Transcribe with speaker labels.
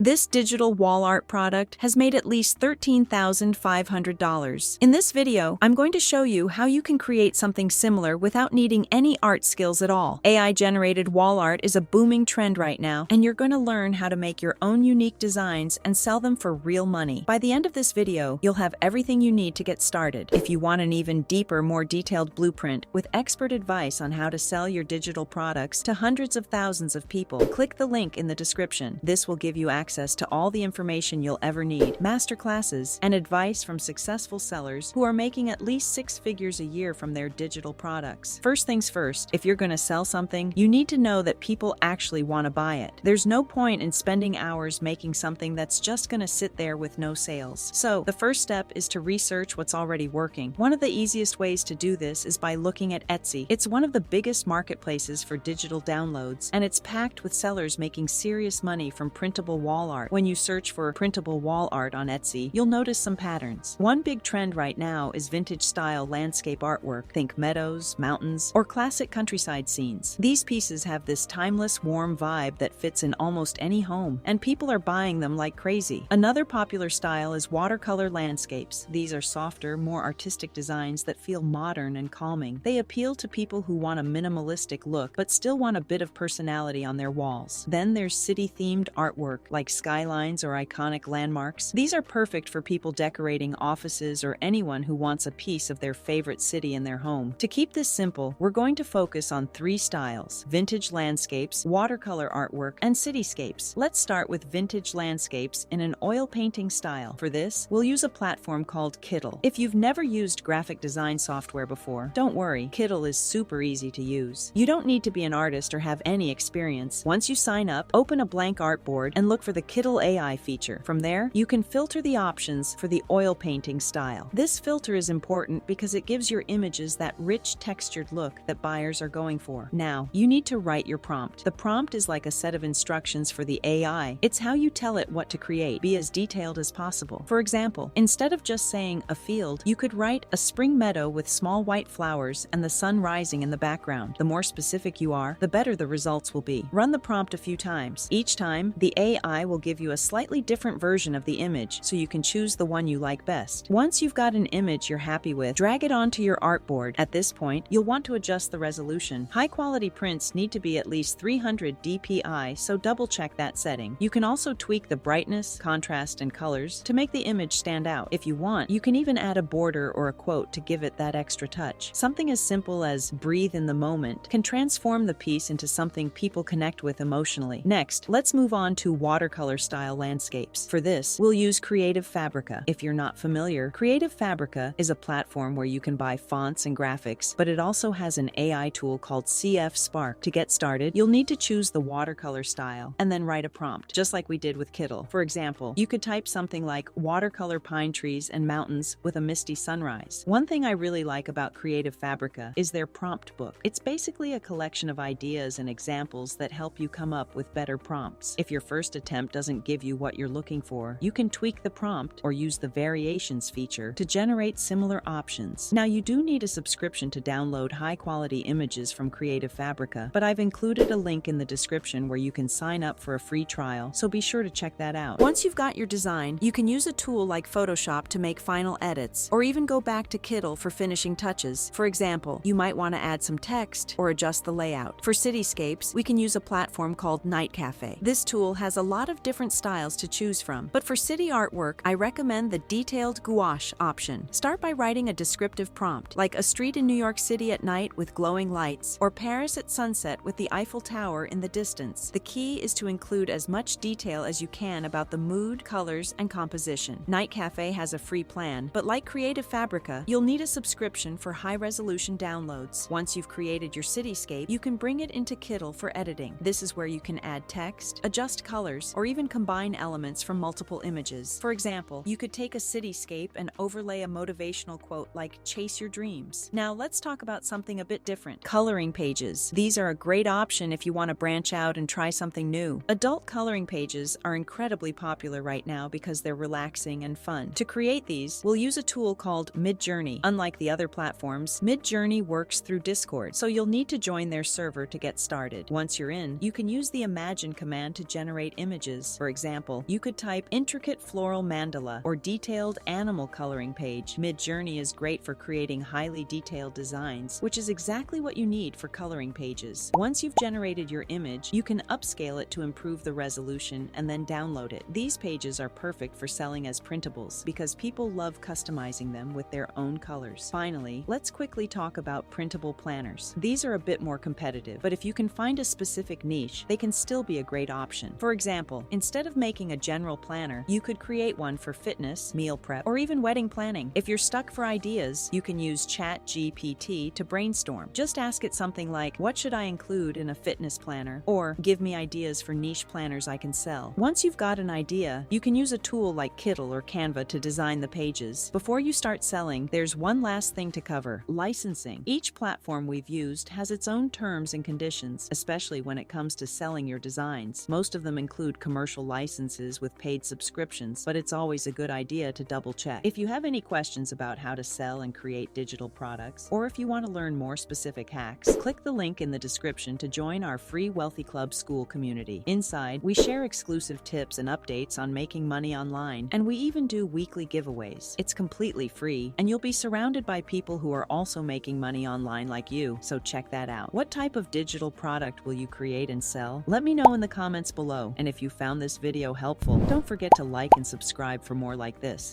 Speaker 1: This digital wall art product has made at least $13,500. In this video, I'm going to show you how you can create something similar without needing any art skills at all. AI-generated wall art is a booming trend right now, and you're going to learn how to make your own unique designs and sell them for real money. By the end of this video, you'll have everything you need to get started. If you want an even deeper, more detailed blueprint with expert advice on how to sell your digital products to hundreds of thousands of people, click the link in the description. This will give you access to all the information you'll ever need, masterclasses, and advice from successful sellers who are making at least 6 figures a year from their digital products. First things first, if you're going to sell something, you need to know that people actually want to buy it. There's no point in spending hours making something that's just going to sit there with no sales. So, the first step is to research what's already working. One of the easiest ways to do this is by looking at Etsy. It's one of the biggest marketplaces for digital downloads, and it's packed with sellers making serious money from printable wall art. When you search for printable wall art on Etsy, you'll notice some patterns. One big trend right now is vintage-style landscape artwork. Think meadows, mountains, or classic countryside scenes. These pieces have this timeless, warm vibe that fits in almost any home, and people are buying them like crazy. Another popular style is watercolor landscapes. These are softer, more artistic designs that feel modern and calming. They appeal to people who want a minimalistic look, but still want a bit of personality on their walls. Then there's city-themed artwork, like skylines or iconic landmarks. These are perfect for people decorating offices or anyone who wants a piece of their favorite city in their home. To keep this simple, we're going to focus on 3 styles: vintage landscapes, watercolor artwork, and cityscapes. Let's start with vintage landscapes in an oil painting style. For this, we'll use a platform called Kittl. If you've never used graphic design software before, don't worry, Kittl is super easy to use. You don't need to be an artist or have any experience. Once you sign up, open a blank artboard and look for the Kittl AI feature. From there, you can filter the options for the oil painting style. This filter is important because it gives your images that rich, textured look that buyers are going for. Now, you need to write your prompt. The prompt is like a set of instructions for the AI. It's how you tell it what to create. Be as detailed as possible. For example, instead of just saying a field, you could write a spring meadow with small white flowers and the sun rising in the background. The more specific you are, the better the results will be. Run the prompt a few times. Each time, the AI will give you a slightly different version of the image, so you can choose the one you like best. Once you've got an image you're happy with, drag it onto your artboard. At this point, you'll want to adjust the resolution. High-quality prints need to be at least 300 dpi, so double-check that setting. You can also tweak the brightness, contrast, and colors to make the image stand out. If you want, you can even add a border or a quote to give it that extra touch. Something as simple as "breathe in the moment" can transform the piece into something people connect with emotionally. Next, let's move on to watercolor style landscapes. For this, we'll use Fabrica. If you're not familiar, Fabrica is a platform where you can buy fonts and graphics, but it also has an AI tool called CF Spark. To get started, you'll need to choose the watercolor style and then write a prompt, just like we did with Kittl. For example, you could type something like "watercolor pine trees and mountains with a misty sunrise." One thing I really like about Fabrica is their prompt book. It's basically a collection of ideas and examples that help you come up with better prompts. If your first attempt doesn't give you what you're looking for, you can tweak the prompt or use the variations feature to generate similar options. Now, you do need a subscription to download high-quality images from Fabrica, but I've included a link in the description where you can sign up for a free trial, so be sure to check that out. Once you've got your design, you can use a tool like Photoshop to make final edits, or even go back to Kittl for finishing touches. For example, you might want to add some text or adjust the layout. For cityscapes, we can use a platform called NightCafe. This tool has a lot of different styles to choose from, but for city artwork, I recommend the detailed gouache option. Start by writing a descriptive prompt, like "a street in New York City at night with glowing lights," or "Paris at sunset with the Eiffel Tower in the distance." The key is to include as much detail as you can about the mood, colors, and composition. NightCafe has a free plan, but like Fabrica, you'll need a subscription for high-resolution downloads. Once you've created your cityscape, you can bring it into Kittl for editing. This is where you can add text, adjust colors, or even combine elements from multiple images. For example, you could take a cityscape and overlay a motivational quote like "chase your dreams." Now, let's talk about something a bit different: coloring pages. These are a great option if you want to branch out and try something new. Adult coloring pages are incredibly popular right now because they're relaxing and fun. To create these, we'll use a tool called Midjourney. Unlike the other platforms, Midjourney works through Discord, so you'll need to join their server to get started. Once you're in, you can use the Imagine command to generate images images. For example, you could type intricate floral mandala or detailed animal coloring page. Midjourney is great for creating highly detailed designs, which is exactly what you need for coloring pages. Once you've generated your image, you can upscale it to improve the resolution and then download it. These pages are perfect for selling as printables because people love customizing them with their own colors. Finally, let's quickly talk about printable planners. These are a bit more competitive, but if you can find a specific niche, they can still be a great option. For example, instead of making a general planner, you could create one for fitness, meal prep, or even wedding planning. If you're stuck for ideas, you can use ChatGPT to brainstorm. Just ask it something like, what should I include in a fitness planner? Or give me ideas for niche planners I can sell. Once you've got an idea, you can use a tool like Kittl or Canva to design the pages. Before you start selling, there's one last thing to cover: licensing. Each platform we've used has its own terms and conditions, especially when it comes to selling your designs. Most of them include commercial licenses with paid subscriptions, but it's always a good idea to double check. If you have any questions about how to sell and create digital products, or if you want to learn more specific hacks, click the link in the description to join our free Wealthy Club school community. Inside, we share exclusive tips and updates on making money online, and we even do weekly giveaways. It's completely free, and you'll be surrounded by people who are also making money online like you, so check that out. What type of digital product will you create and sell? Let me know in the comments below, and if you found this video helpful, don't forget to like and subscribe for more like this.